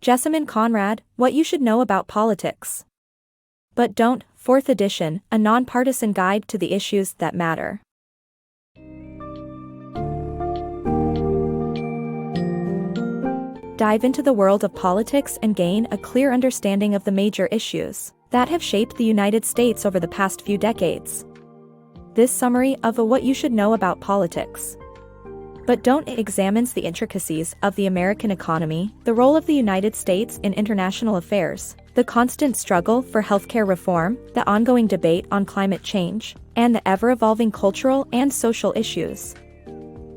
Jessamyn Conrad, What You Should Know About Politics. But Don't, 4th edition, a nonpartisan guide to the issues that matter. Dive into the world of politics and gain a clear understanding of the major issues that have shaped the United States over the past few decades. This summary of What You Should Know About Politics. But Don't examines the intricacies of the American economy, the role of the United States in international affairs, the constant struggle for healthcare reform, the ongoing debate on climate change, and the ever-evolving cultural and social issues.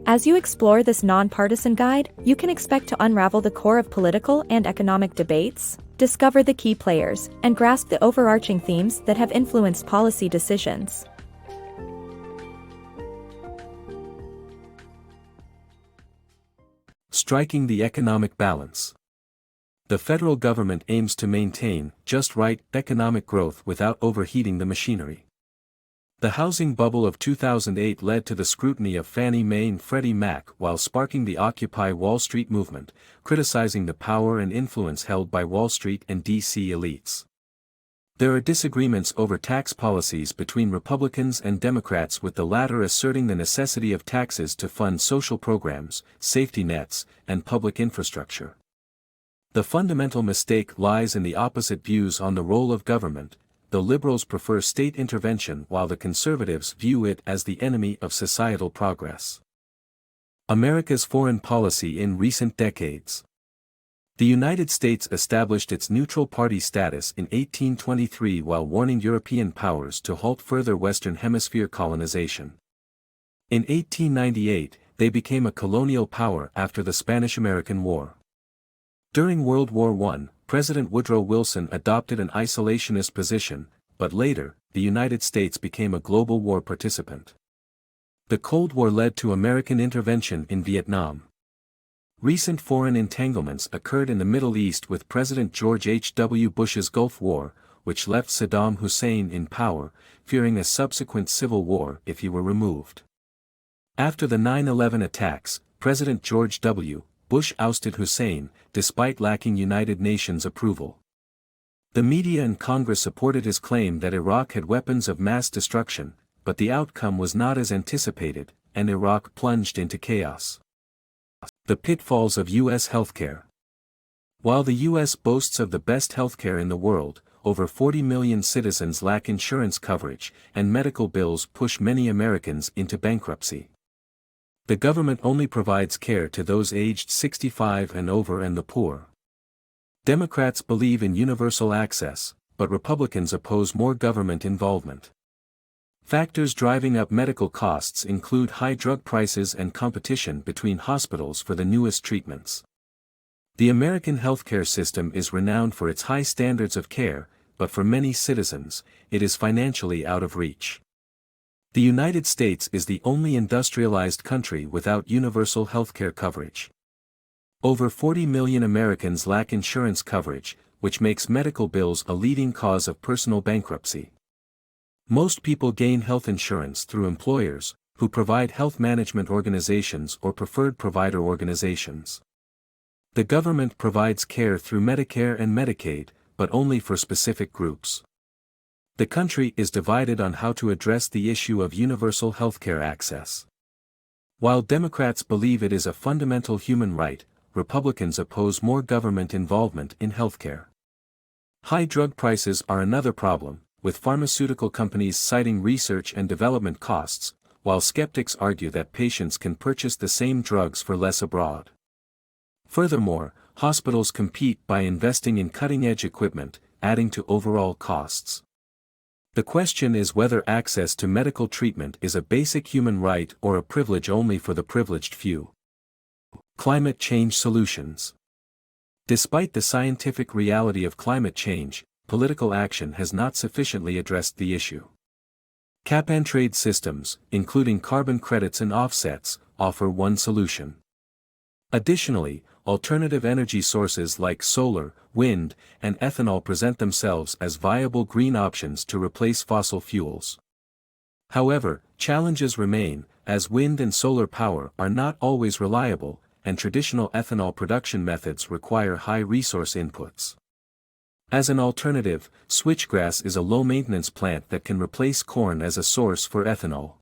As you explore this nonpartisan guide, you can expect to unravel the core of political and economic debates, discover the key players, and grasp the overarching themes that have influenced policy decisions. Striking the economic balance. The federal government aims to maintain just right economic growth without overheating the machinery. The housing bubble of 2008 led to the scrutiny of Fannie Mae and Freddie Mac while sparking the Occupy Wall Street movement, criticizing the power and influence held by Wall Street and D.C. elites. There are disagreements over tax policies between Republicans and Democrats, with the latter asserting the necessity of taxes to fund social programs, safety nets, and public infrastructure. The fundamental mistake lies in the opposite views on the role of government. The liberals prefer state intervention while the conservatives view it as the enemy of societal progress. America's foreign policy in recent decades. The United States established its neutral party status in 1823 while warning European powers to halt further Western Hemisphere colonization. In 1898, they became a colonial power after the Spanish-American War. During World War I, President Woodrow Wilson adopted an isolationist position, but later, the United States became a global war participant. The Cold War led to American intervention in Vietnam. Recent foreign entanglements occurred in the Middle East with President George H. W. Bush's Gulf War, which left Saddam Hussein in power, fearing a subsequent civil war if he were removed. After the 9/11 attacks, President George W. Bush ousted Hussein, despite lacking United Nations approval. The media and Congress supported his claim that Iraq had weapons of mass destruction, but the outcome was not as anticipated, and Iraq plunged into chaos. The pitfalls of US healthcare. While the US boasts of the best healthcare in the world, over 40 million citizens lack insurance coverage, and medical bills push many Americans into bankruptcy. The government only provides care to those aged 65 and over and the poor. Democrats believe in universal access, but Republicans oppose more government involvement. Factors driving up medical costs include high drug prices and competition between hospitals for the newest treatments. The American healthcare system is renowned for its high standards of care, but for many citizens, it is financially out of reach. The United States is the only industrialized country without universal healthcare coverage. Over 40 million Americans lack insurance coverage, which makes medical bills a leading cause of personal bankruptcy. Most people gain health insurance through employers, who provide health management organizations or preferred provider organizations. The government provides care through Medicare and Medicaid, but only for specific groups. The country is divided on how to address the issue of universal healthcare access. While Democrats believe it is a fundamental human right, Republicans oppose more government involvement in healthcare. High drug prices are another problem, with pharmaceutical companies citing research and development costs, while skeptics argue that patients can purchase the same drugs for less abroad. Furthermore, hospitals compete by investing in cutting-edge equipment, adding to overall costs. The question is whether access to medical treatment is a basic human right or a privilege only for the privileged few. Climate change solutions. Despite the scientific reality of climate change, political action has not sufficiently addressed the issue. Cap-and-trade systems, including carbon credits and offsets, offer one solution. Additionally, alternative energy sources like solar, wind, and ethanol present themselves as viable green options to replace fossil fuels. However, challenges remain, as wind and solar power are not always reliable, and traditional ethanol production methods require high resource inputs. As an alternative, switchgrass is a low-maintenance plant that can replace corn as a source for ethanol.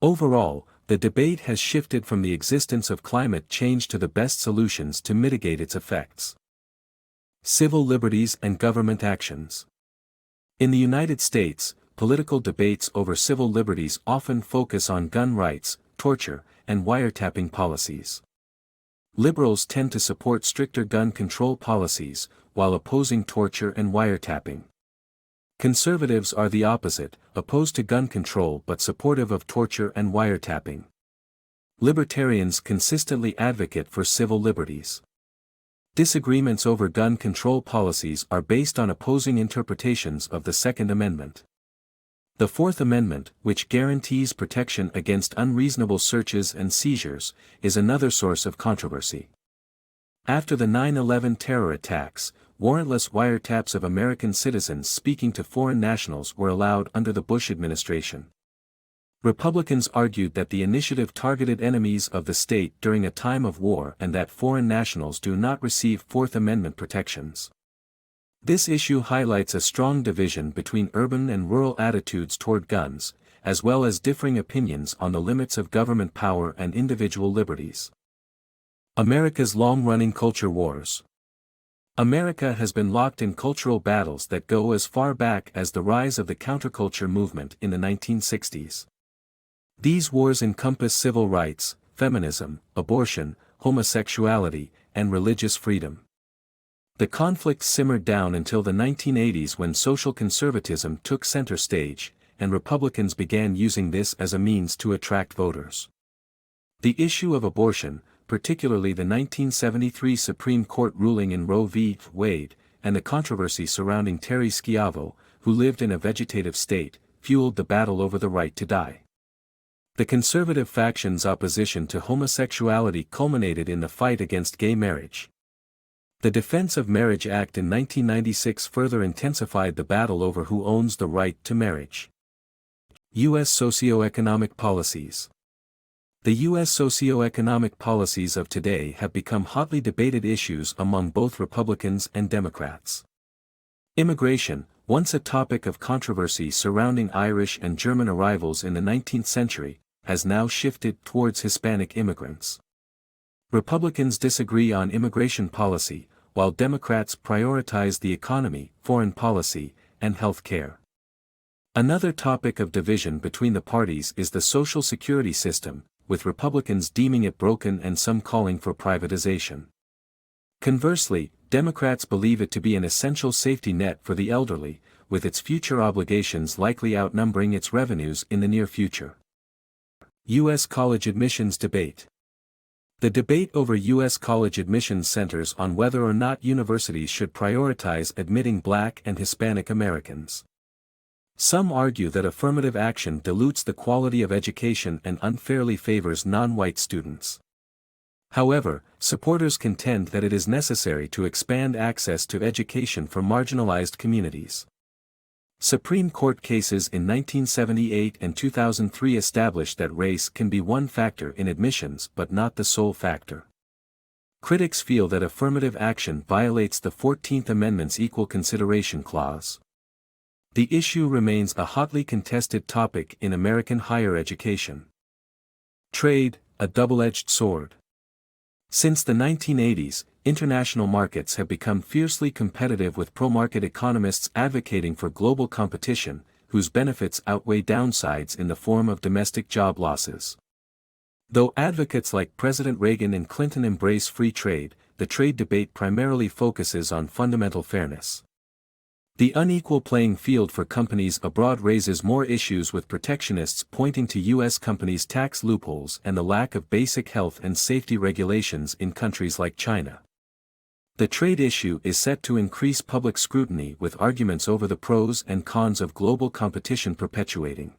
Overall, the debate has shifted from the existence of climate change to the best solutions to mitigate its effects. Civil liberties and government actions. In the United States, political debates over civil liberties often focus on gun rights, torture, and wiretapping policies. Liberals tend to support stricter gun control policies, while opposing torture and wiretapping. Conservatives are the opposite, opposed to gun control but supportive of torture and wiretapping. Libertarians consistently advocate for civil liberties. Disagreements over gun control policies are based on opposing interpretations of the Second Amendment. The Fourth Amendment, which guarantees protection against unreasonable searches and seizures, is another source of controversy. After the 9/11 terror attacks, warrantless wiretaps of American citizens speaking to foreign nationals were allowed under the Bush administration. Republicans argued that the initiative targeted enemies of the state during a time of war and that foreign nationals do not receive Fourth Amendment protections. This issue highlights a strong division between urban and rural attitudes toward guns, as well as differing opinions on the limits of government power and individual liberties. America's long-running culture wars. America has been locked in cultural battles that go as far back as the rise of the counterculture movement in the 1960s. These wars encompass civil rights, feminism, abortion, homosexuality, and religious freedom. The conflict simmered down until the 1980s when social conservatism took center stage, and Republicans began using this as a means to attract voters. The issue of abortion, particularly the 1973 Supreme Court ruling in Roe v. Wade, and the controversy surrounding Terry Schiavo, who lived in a vegetative state, fueled the battle over the right to die. The conservative faction's opposition to homosexuality culminated in the fight against gay marriage. The Defense of Marriage Act in 1996 further intensified the battle over who owns the right to marriage. U.S. Socioeconomic Policies. The U.S. socioeconomic policies of today have become hotly debated issues among both Republicans and Democrats. Immigration, once a topic of controversy surrounding Irish and German arrivals in the 19th century, has now shifted towards Hispanic immigrants. Republicans disagree on immigration policy, while Democrats prioritize the economy, foreign policy, and health care. Another topic of division between the parties is the Social Security system, with Republicans deeming it broken and some calling for privatization. Conversely, Democrats believe it to be an essential safety net for the elderly, with its future obligations likely outnumbering its revenues in the near future. U.S. college admissions debate. The debate over U.S. college admissions centers on whether or not universities should prioritize admitting Black and Hispanic Americans. Some argue that affirmative action dilutes the quality of education and unfairly favors non-white students. However, supporters contend that it is necessary to expand access to education for marginalized communities. Supreme Court cases in 1978 and 2003 established that race can be one factor in admissions but not the sole factor. Critics feel that affirmative action violates the 14th Amendment's Equal Consideration Clause. The issue remains a hotly contested topic in American higher education. Trade, a double-edged sword. Since the 1980s, international markets have become fiercely competitive with pro-market economists advocating for global competition, whose benefits outweigh downsides in the form of domestic job losses. Though advocates like President Reagan and Clinton embrace free trade, the trade debate primarily focuses on fundamental fairness. The unequal playing field for companies abroad raises more issues, with protectionists pointing to U.S. companies' tax loopholes and the lack of basic health and safety regulations in countries like China. The trade issue is set to increase public scrutiny, with arguments over the pros and cons of global competition perpetuating.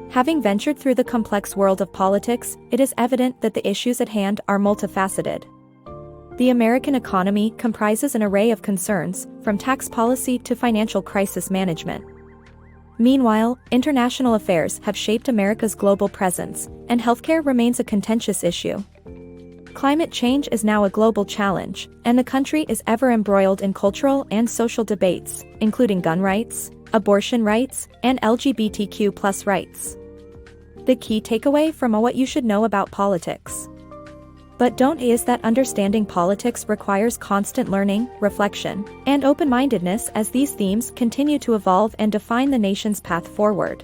Having ventured through the complex world of politics, it is evident that the issues at hand are multifaceted. The American economy comprises an array of concerns, from tax policy to financial crisis management. Meanwhile, international affairs have shaped America's global presence, and healthcare remains a contentious issue. Climate change is now a global challenge, and the country is ever embroiled in cultural and social debates, including gun rights, abortion rights, and LGBTQ+ rights. The key takeaway from What You Should Know About Politics. But don't is that understanding politics requires constant learning, reflection, and open-mindedness as these themes continue to evolve and define the nation's path forward.